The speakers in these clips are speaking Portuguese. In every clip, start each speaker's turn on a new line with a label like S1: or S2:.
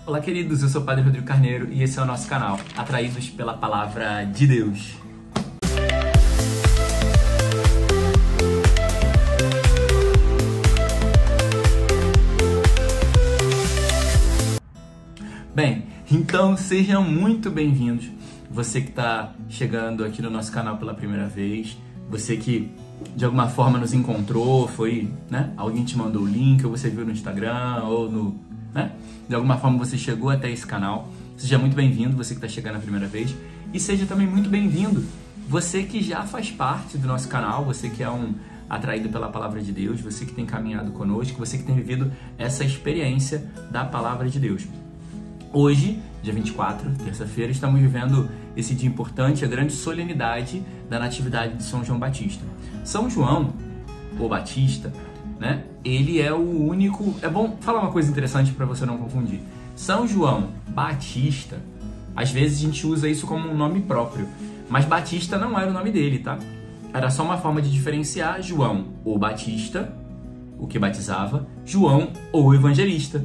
S1: Olá, queridos, eu sou o Padre Rodrigo Carneiro e esse é o nosso canal, Atraídos pela Palavra de Deus. Bem, então sejam muito bem-vindos. Você que está chegando aqui no nosso canal pela primeira vez, você que de alguma forma nos encontrou, foi, né? Alguém te mandou o link, ou você viu no Instagram, ou no, né? De alguma forma você chegou até esse canal. Seja muito bem-vindo, você que está chegando a primeira vez. E seja também muito bem-vindo, você que já faz parte do nosso canal, você que é um atraído pela Palavra de Deus, você que tem caminhado conosco, você que tem vivido essa experiência da Palavra de Deus. Hoje, dia 24, terça-feira, estamos vivendo esse dia importante, a grande solenidade da Natividade de São João Batista. São João, ou Batista, né? Ele é o único... É bom falar uma coisa interessante para você não confundir. São João Batista, às vezes a gente usa isso como um nome próprio, mas Batista não era o nome dele, tá? Era só uma forma de diferenciar João, o Batista, o que batizava, João, o Evangelista,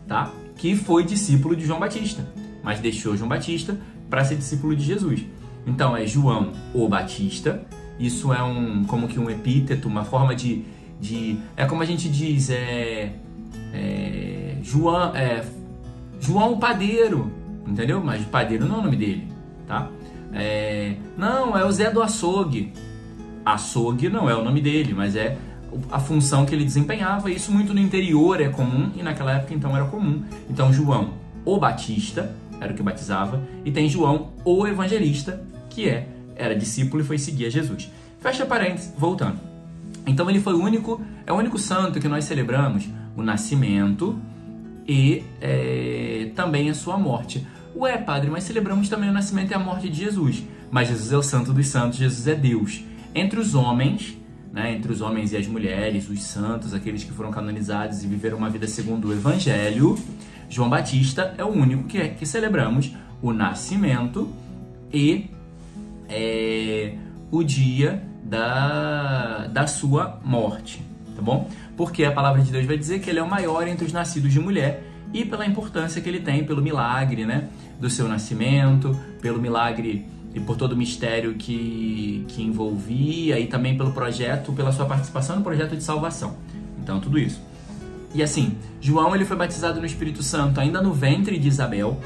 S1: tá? Que foi discípulo de João Batista, mas deixou João Batista para ser discípulo de Jesus. Então é João o Batista, isso é como que um epíteto, uma forma de é como a gente diz, João o Padeiro, entendeu? Mas o Padeiro não é o nome dele, tá? Não, é o Zé do Açougue. Açougue não é o nome dele, mas é a função que ele desempenhava. Isso muito no interior é comum e naquela época então era comum. Então João o Batista era o que batizava e tem João o Evangelista, que era discípulo e foi seguir a Jesus. Fecha parênteses, voltando. Então ele foi o único santo que nós celebramos o nascimento e também a sua morte. Ué, padre, mas celebramos também o nascimento e a morte de Jesus. Mas Jesus é o santo dos santos, Jesus é Deus. Entre os homens, né, entre os homens e as mulheres, os santos, aqueles que foram canonizados e viveram uma vida segundo o Evangelho, João Batista é o único que celebramos o nascimento e o dia da sua morte, tá bom? Porque a palavra de Deus vai dizer que ele é o maior entre os nascidos de mulher e pela importância que ele tem, pelo milagre, né, do seu nascimento, pelo milagre e por todo o mistério que envolvia e também pelo projeto, pela sua participação no projeto de salvação. Então, tudo isso. E assim, João ele foi batizado no Espírito Santo ainda no ventre de Isabel,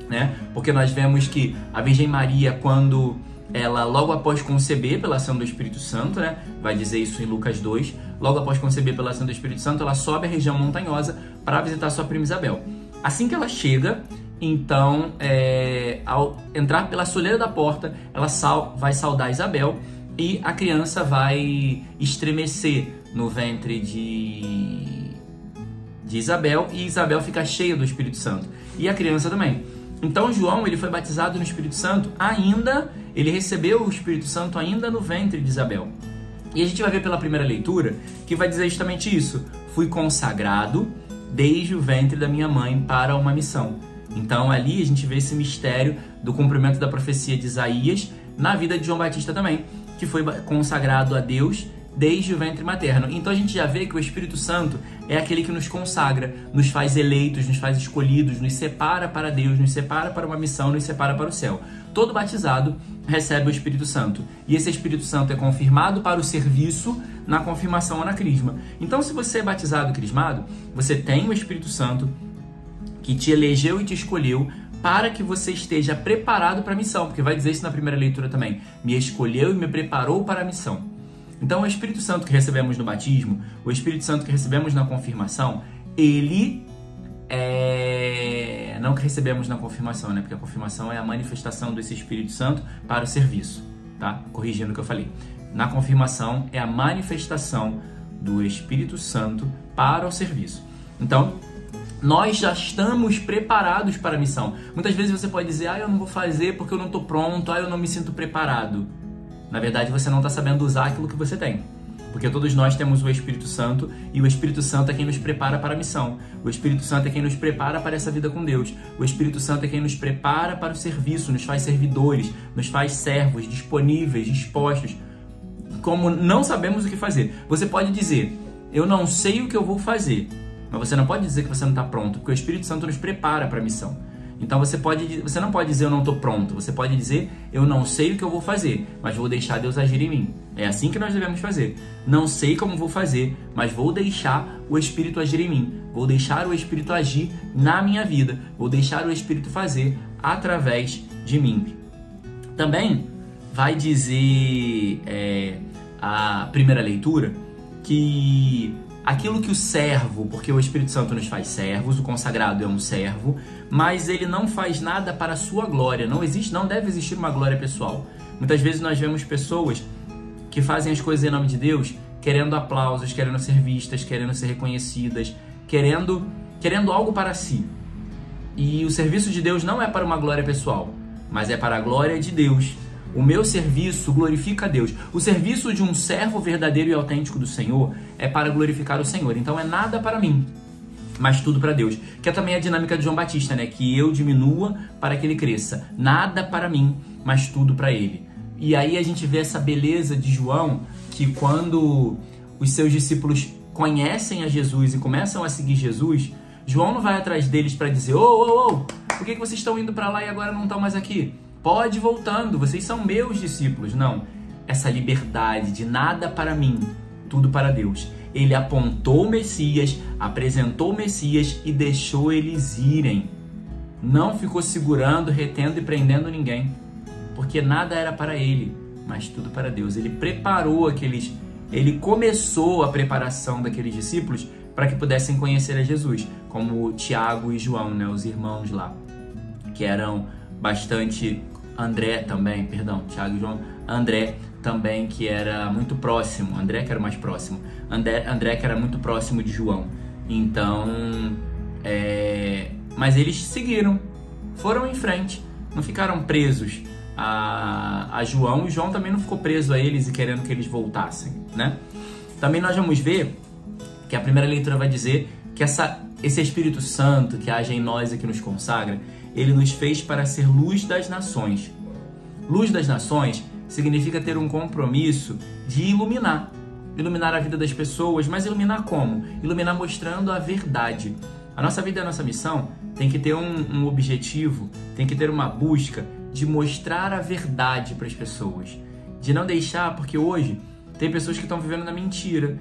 S1: né? Porque nós vemos que a Virgem Maria, quando ela, logo após conceber pela ação do Espírito Santo, né? Vai dizer isso em Lucas 2, logo após conceber pela ação do Espírito Santo, ela sobe a região montanhosa para visitar sua prima Isabel. Assim que ela chega, então, ao entrar pela soleira da porta, ela vai saudar Isabel e a criança vai estremecer no ventre de Isabel e Isabel fica cheia do Espírito Santo. E a criança também. Então, João ele foi batizado no Espírito Santo ele recebeu o Espírito Santo ainda no ventre de Isabel. E a gente vai ver pela primeira leitura que vai dizer justamente isso. Fui consagrado desde o ventre da minha mãe para uma missão. Então ali a gente vê esse mistério do cumprimento da profecia de Isaías na vida de João Batista também, que foi consagrado a Deus desde o ventre materno. Então a gente já vê que o Espírito Santo é aquele que nos consagra, nos faz eleitos, nos faz escolhidos, nos separa para Deus, nos separa para uma missão, nos separa para o céu. Todo batizado recebe o Espírito Santo. E esse Espírito Santo é confirmado para o serviço na confirmação ou na crisma. Então se você é batizado e crismado, você tem o Espírito Santo que te elegeu e te escolheu para que você esteja preparado para a missão, porque vai dizer isso na primeira leitura também. Me escolheu e me preparou para a missão. Então, o Espírito Santo que recebemos no batismo, o Espírito Santo que recebemos na confirmação, ele não que recebemos na confirmação, né? Porque a confirmação é a manifestação desse Espírito Santo para o serviço, tá? Corrigindo o que eu falei. Na confirmação é a manifestação do Espírito Santo para o serviço. Então, nós já estamos preparados para a missão. Muitas vezes você pode dizer, eu não vou fazer porque eu não estou pronto, eu não me sinto preparado. Na verdade, você não está sabendo usar aquilo que você tem. Porque todos nós temos o Espírito Santo e o Espírito Santo é quem nos prepara para a missão. O Espírito Santo é quem nos prepara para essa vida com Deus. O Espírito Santo é quem nos prepara para o serviço, nos faz servidores, nos faz servos, disponíveis, dispostos. Como não sabemos o que fazer. Você pode dizer, eu não sei o que eu vou fazer, mas você não pode dizer que você não está pronto, porque o Espírito Santo nos prepara para a missão. Então você não pode dizer eu não estou pronto, você pode dizer eu não sei o que eu vou fazer, mas vou deixar Deus agir em mim. É assim que nós devemos fazer. Não sei como vou fazer, mas vou deixar o Espírito agir em mim. Vou deixar o Espírito agir na minha vida. Vou deixar o Espírito fazer através de mim. Também vai dizer a primeira leitura que aquilo que o servo, porque o Espírito Santo nos faz servos, o consagrado é um servo, mas ele não faz nada para a sua glória. Não deve existir uma glória pessoal. Muitas vezes nós vemos pessoas que fazem as coisas em nome de Deus, querendo aplausos, querendo ser vistas, querendo ser reconhecidas, querendo algo para si. E o serviço de Deus não é para uma glória pessoal, mas é para a glória de Deus. O meu serviço glorifica a Deus. O serviço de um servo verdadeiro e autêntico do Senhor é para glorificar o Senhor. Então é nada para mim, mas tudo para Deus. Que é também a dinâmica de João Batista, né? Que eu diminua para que ele cresça. Nada para mim, mas tudo para ele. E aí a gente vê essa beleza de João, que quando os seus discípulos conhecem a Jesus e começam a seguir Jesus, João não vai atrás deles para dizer por que vocês estão indo para lá e agora não estão mais aqui? Pode ir voltando, vocês são meus discípulos. Não, essa liberdade de nada para mim, tudo para Deus. Ele apontou o Messias, apresentou o Messias e deixou eles irem. Não ficou segurando, retendo e prendendo ninguém, porque nada era para ele, mas tudo para Deus. Ele preparou ele começou a preparação daqueles discípulos para que pudessem conhecer a Jesus, como Tiago e João, né, os irmãos lá, que eram bastante... Tiago e João, André também, que era muito próximo, André que era mais próximo, André que era muito próximo de João. Então, mas eles seguiram, foram em frente, não ficaram presos a João, e João também não ficou preso a eles e querendo que eles voltassem, né? Também nós vamos ver que a primeira leitura vai dizer que esse Espírito Santo que age em nós e que nos consagra, ele nos fez para ser luz das nações. Luz das nações significa ter um compromisso de iluminar a vida das pessoas, mas iluminar como? Iluminar mostrando a verdade. A nossa vida e a nossa missão tem que ter um objetivo, tem que ter uma busca de mostrar a verdade para as pessoas, de não deixar, porque hoje tem pessoas que estão vivendo na mentira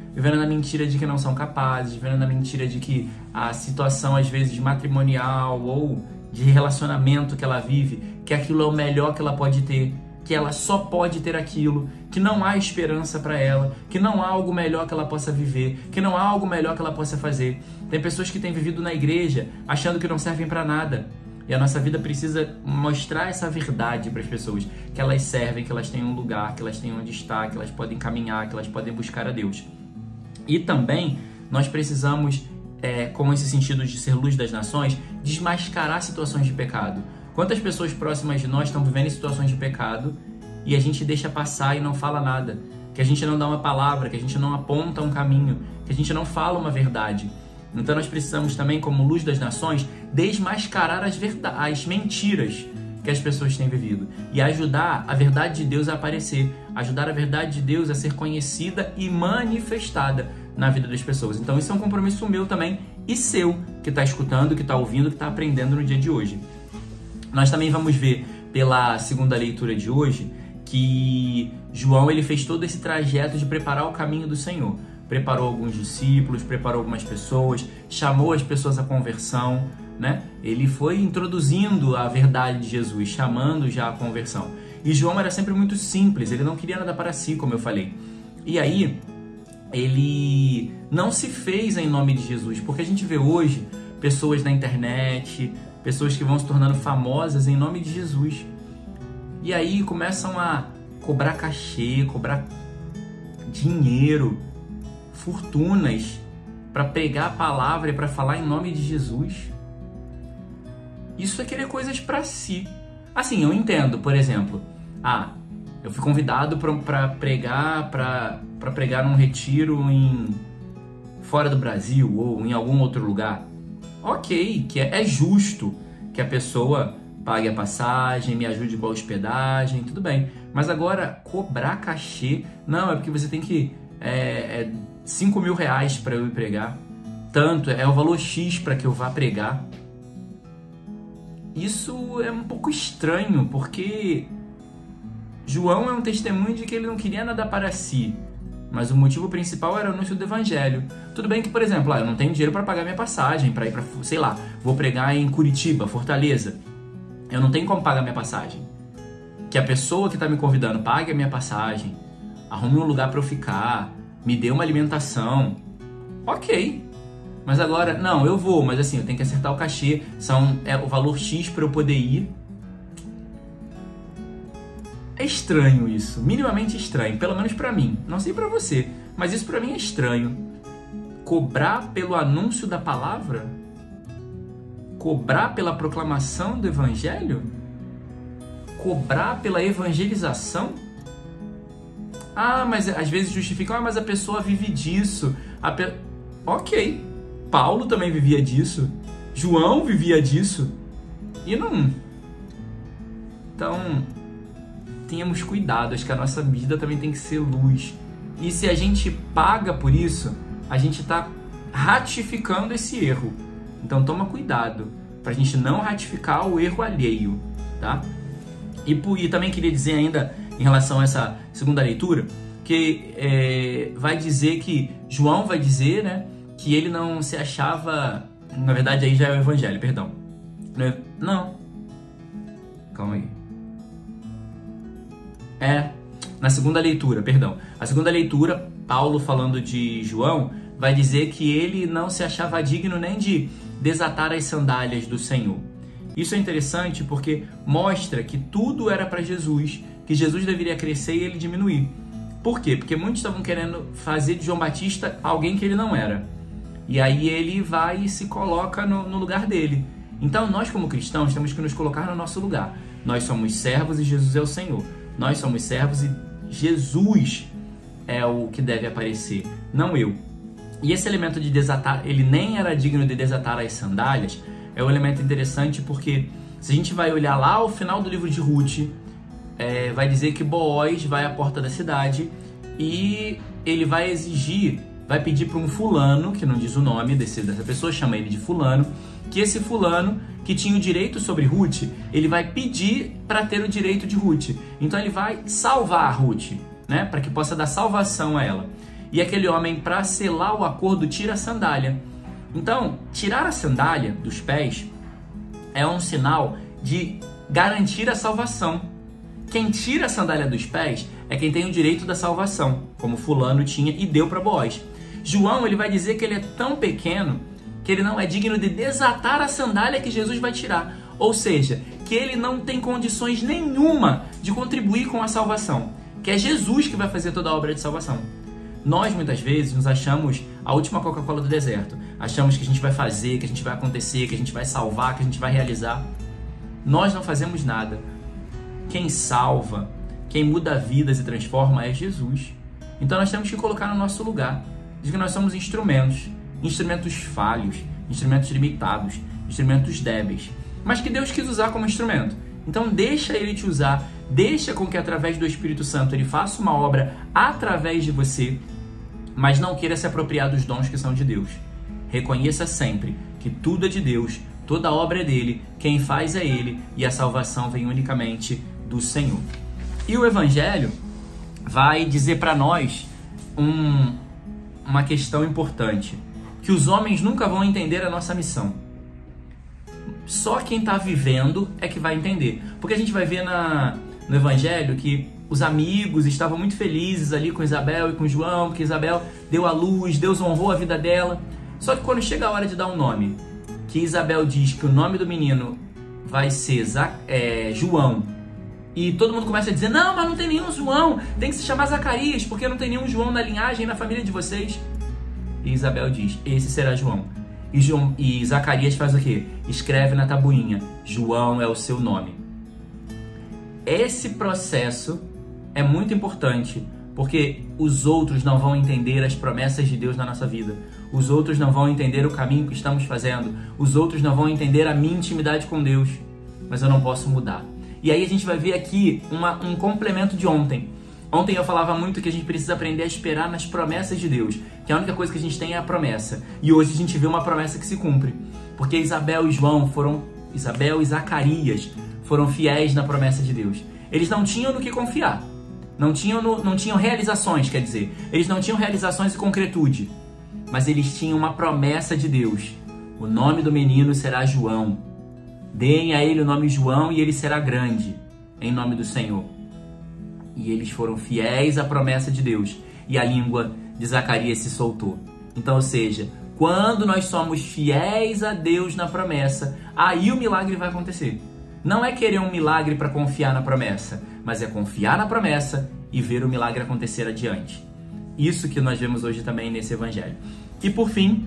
S1: de que não são capazes, vivendo na mentira de que a situação, às vezes, matrimonial ou de relacionamento que ela vive, que aquilo é o melhor que ela pode ter, que ela só pode ter aquilo, que não há esperança para ela, que não há algo melhor que ela possa viver, que não há algo melhor que ela possa fazer. Tem pessoas que têm vivido na igreja achando que não servem para nada. E a nossa vida precisa mostrar essa verdade para as pessoas, que elas servem, que elas têm um lugar, que elas têm onde estar, que elas podem caminhar, que elas podem buscar a Deus. E também nós precisamos, com esse sentido de ser luz das nações, desmascarar situações de pecado. Quantas pessoas próximas de nós estão vivendo em situações de pecado e a gente deixa passar e não fala nada, que a gente não dá uma palavra, que a gente não aponta um caminho, que a gente não fala uma verdade. Então nós precisamos também, como luz das nações, desmascarar as mentiras que as pessoas têm vivido e ajudar a verdade de Deus a aparecer, ajudar a verdade de Deus a ser conhecida e manifestada na vida das pessoas. Então isso é um compromisso meu também e seu, que está escutando, que está ouvindo, que está aprendendo no dia de hoje. Nós também vamos ver pela segunda leitura de hoje que João ele fez todo esse trajeto de preparar o caminho do Senhor. Preparou alguns discípulos, preparou algumas pessoas, chamou as pessoas à conversão, né? Ele foi introduzindo a verdade de Jesus, chamando já a conversão. E João era sempre muito simples, ele não queria nada para si, como eu falei. E aí, ele não se fez em nome de Jesus, porque a gente vê hoje pessoas na internet, pessoas que vão se tornando famosas em nome de Jesus. E aí começam a cobrar cachê, cobrar dinheiro, fortunas para pregar a palavra e para falar em nome de Jesus. Isso é querer coisas para si. Assim, eu entendo, por exemplo, eu fui convidado para pregar num retiro fora do Brasil ou em algum outro lugar. Ok, que é justo que a pessoa pague a passagem, me ajude com a hospedagem, tudo bem. Mas agora, cobrar cachê, não, é porque você tem que... 5 mil reais para eu ir pregar. tanto, é o valor X para que eu vá pregar. Isso é um pouco estranho, porque João é um testemunho de que ele não queria nada para si, mas o motivo principal era o anúncio do evangelho. Tudo bem que, por exemplo, eu não tenho dinheiro para pagar minha passagem, para ir para, sei lá, vou pregar em Curitiba, Fortaleza. Eu não tenho como pagar minha passagem. Que a pessoa que está me convidando pague a minha passagem, arrume um lugar para eu ficar, me dê uma alimentação. Ok. Mas agora, não, eu vou, mas assim, eu tenho que acertar o cachê, é o valor X para eu poder ir. É estranho isso, minimamente estranho, pelo menos para mim. Não sei para você, mas isso para mim é estranho. Cobrar pelo anúncio da palavra? Cobrar pela proclamação do evangelho? Cobrar pela evangelização? Mas às vezes justificam, mas a pessoa vive disso. Ok, Paulo também vivia disso, João vivia disso, e não. Então, tenhamos cuidado, acho que a nossa vida também tem que ser luz. E se a gente paga por isso, a gente está ratificando esse erro. Então toma cuidado, para a gente não ratificar o erro alheio, tá? E também queria dizer ainda, em relação a essa segunda leitura, que vai dizer que, João vai dizer, né, que ele não se achava, na verdade aí já é o evangelho, perdão. Não. Calma aí. Na segunda leitura, perdão. A segunda leitura, Paulo falando de João, vai dizer que ele não se achava digno nem de desatar as sandálias do Senhor. Isso é interessante porque mostra que tudo era para Jesus, que Jesus deveria crescer e ele diminuir. Por quê? Porque muitos estavam querendo fazer de João Batista alguém que ele não era. E aí ele vai e se coloca no lugar dele. Então nós como cristãos temos que nos colocar no nosso lugar. Nós somos servos e Jesus é o Senhor. Nós somos servos e Jesus é o que deve aparecer, não eu. E esse elemento de desatar, ele nem era digno de desatar as sandálias, é um elemento interessante porque se a gente vai olhar lá ao final do livro de Ruth, vai dizer que Boaz vai à porta da cidade e ele vai exigir, vai pedir para um fulano, que não diz o nome dessa pessoa, chama ele de fulano, que esse fulano que tinha o direito sobre Ruth, ele vai pedir para ter o direito de Ruth. Então ele vai salvar a Ruth, né, para que possa dar salvação a ela. E aquele homem, para selar o acordo, tira a sandália. Então, tirar a sandália dos pés é um sinal de garantir a salvação. Quem tira a sandália dos pés é quem tem o direito da salvação, como fulano tinha e deu para Boaz. João, ele vai dizer que ele é tão pequeno que ele não é digno de desatar a sandália que Jesus vai tirar. Ou seja, que ele não tem condições nenhuma de contribuir com a salvação, que é Jesus que vai fazer toda a obra de salvação. Nós, muitas vezes, nos achamos a última Coca-Cola do deserto. Achamos que a gente vai fazer, que a gente vai acontecer, que a gente vai salvar, que a gente vai realizar. Nós não fazemos nada. Quem salva, quem muda vidas e transforma é Jesus. Então nós temos que colocar no nosso lugar de que nós somos instrumentos falhos, instrumentos limitados, instrumentos débeis, mas que Deus quis usar como instrumento. Então deixa Ele te usar, deixa com que através do Espírito Santo Ele faça uma obra através de você, mas não queira se apropriar dos dons que são de Deus. Reconheça sempre que tudo é de Deus, toda a obra é dele, quem faz é Ele e a salvação vem unicamente do Senhor. E o Evangelho vai dizer para nós uma questão importante, que os homens nunca vão entender a nossa missão. Só quem está vivendo é que vai entender. Porque a gente vai ver no Evangelho que os amigos estavam muito felizes ali com Isabel e com João, porque Isabel deu à luz, Deus honrou a vida dela. Só que quando chega a hora de dar um nome, que Isabel diz que o nome do menino vai ser João, e todo mundo começa a dizer, não, mas não tem nenhum João, tem que se chamar Zacarias, porque não tem nenhum João na linhagem, na família de vocês. E Isabel diz, esse será João. E Zacarias faz o quê? Escreve na tabuinha, João é o seu nome. Esse processo é muito importante, porque os outros não vão entender as promessas de Deus na nossa vida. Os outros não vão entender o caminho que estamos fazendo. Os outros não vão entender a minha intimidade com Deus. Mas eu não posso mudar. E aí a gente vai ver aqui um complemento de ontem. Ontem eu falava muito que a gente precisa aprender a esperar nas promessas de Deus, que a única coisa que a gente tem é a promessa. E hoje a gente vê uma promessa que se cumpre, porque Isabel e Zacarias foram fiéis na promessa de Deus. Eles não tinham no que confiar, não tinham realizações, quer dizer, eles não tinham realizações e concretude, mas eles tinham uma promessa de Deus. O nome do menino será João. Deem a ele o nome João e ele será grande, em nome do Senhor. E eles foram fiéis à promessa de Deus. E a língua de Zacarias se soltou. Então, ou seja, quando nós somos fiéis a Deus na promessa, aí o milagre vai acontecer. Não é querer um milagre para confiar na promessa, mas é confiar na promessa e ver o milagre acontecer adiante. Isso que nós vemos hoje também nesse evangelho. E por fim,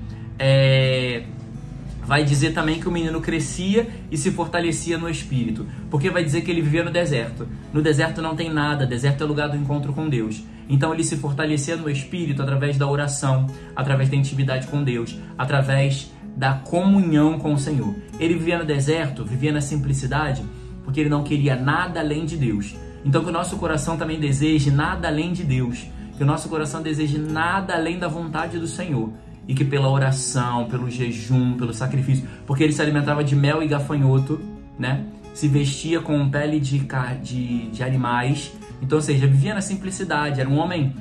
S1: vai dizer também que o menino crescia e se fortalecia no espírito, porque vai dizer que ele vivia no deserto. No deserto não tem nada, deserto é lugar do encontro com Deus. Então ele se fortalecia no espírito através da oração, através da intimidade com Deus, através da comunhão com o Senhor. Ele vivia no deserto, vivia na simplicidade, porque ele não queria nada além de Deus. Então que o nosso coração também deseje nada além de Deus, que o nosso coração deseje nada além da vontade do Senhor. E que pela oração, pelo jejum, pelo sacrifício, porque ele se alimentava de mel e gafanhoto, né? Se vestia com pele de animais. Então, ou seja, vivia na simplicidade. Era um homem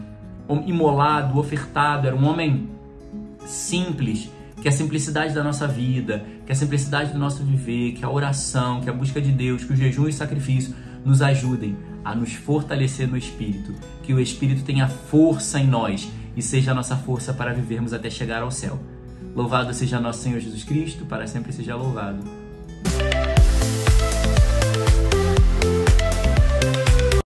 S1: imolado, ofertado. Era um homem simples. Que a simplicidade da nossa vida, que a simplicidade do nosso viver, que a oração, que a busca de Deus, que o jejum e o sacrifício nos ajudem a nos fortalecer no Espírito. Que o Espírito tenha força em nós e seja a nossa força para vivermos até chegar ao céu. Louvado seja nosso Senhor Jesus Cristo, para sempre seja louvado.